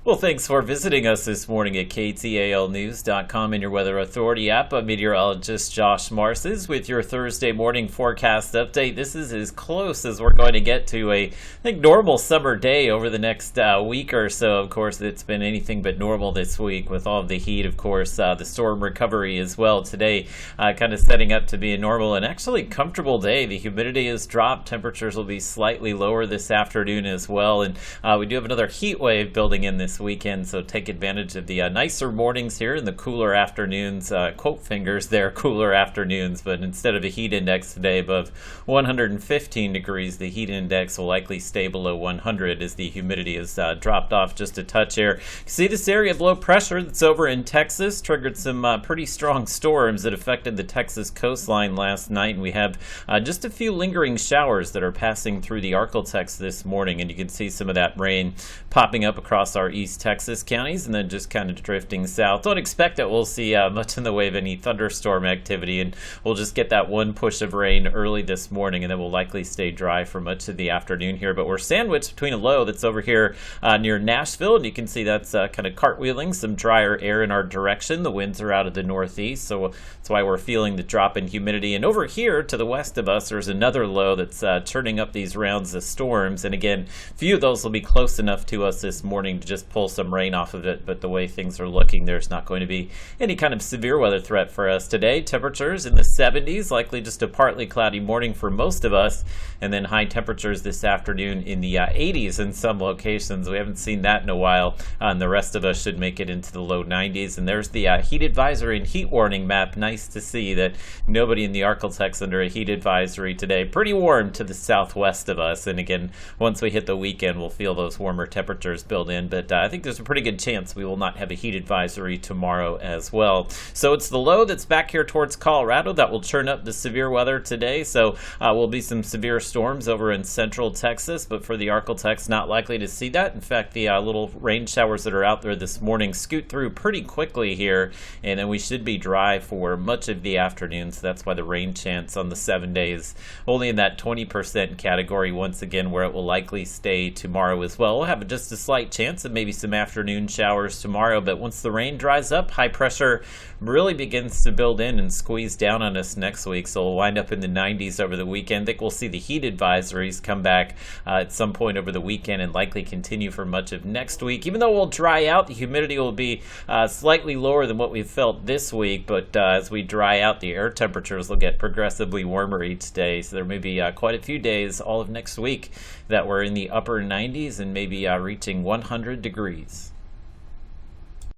Well, thanks for visiting us this morning at KTALnews.com and your weather authority app. I'm meteorologist Josh Marces with your Thursday morning forecast update. This is as close as we're going to get to a, normal summer day over the next week or so. Of course, it's been anything but normal this week with all of the heat. Of course, the storm recovery as well today, kind of setting up to be a normal and actually comfortable day. The humidity has dropped. Temperatures will be slightly lower this afternoon as well. And we do have another heat wave building in this weekend, so take advantage of the nicer mornings here and the cooler afternoons, quote fingers there, cooler afternoons, but instead of a heat index today above 115 degrees, the heat index will likely stay below 100 as the humidity has dropped off just a touch here. See this area of low pressure that's over in Texas triggered some pretty strong storms that affected the Texas coastline last night, and we have just a few lingering showers that are passing through the Arklatex this morning, and you can see some of that rain popping up across our East Texas counties and then just kind of drifting south. Don't expect that we'll see much in the way of any thunderstorm activity, and we'll just get that one push of rain early this morning, and then we'll likely stay dry for much of the afternoon here. But we're sandwiched between a low that's over here near Nashville, and you can see that's kind of cartwheeling some drier air in our direction. The winds are out of the northeast, so that's why we're feeling the drop in humidity. And over here to the west of us, there's another low that's turning up these rounds of storms, and again, few of those will be close enough to us this morning to just pull some rain off of it, but the way things are looking, there's not going to be any kind of severe weather threat for us today. Temperatures in the 70s, likely just a partly cloudy morning for most of us, and then high temperatures this afternoon in the 80s in some locations. We haven't seen that in a while, and the rest of us should make it into the low 90s. And there's the heat advisory and heat warning map. Nice to see that nobody in the Arklatex under a heat advisory today. Pretty warm to the southwest of us, and again, once we hit the weekend, we'll feel those warmer temperatures build in, but I think there's a pretty good chance we will not have a heat advisory tomorrow as well. So it's the low that's back here towards Colorado that will churn up the severe weather today. So will be some severe storms over in central Texas, but for the Arklatex, not likely to see that. In fact, the little rain showers that are out there this morning scoot through pretty quickly here, and then we should be dry for much of the afternoon. So that's why the rain chance on the 7 days only in that 20% category once again, where it will likely stay tomorrow as well. We'll have just a slight chance of maybe some afternoon showers tomorrow, but once the rain dries up, high pressure really begins to build in and squeeze down on us next week, so we'll wind up in the 90s over the weekend. I think we'll see the heat advisories come back at some point over the weekend and likely continue for much of next week. Even though we'll dry out, the humidity will be slightly lower than what we've felt this week, but as we dry out, the air temperatures will get progressively warmer each day, so there may be quite a few days all of next week that we're in the upper 90s and maybe reaching 100 degrees.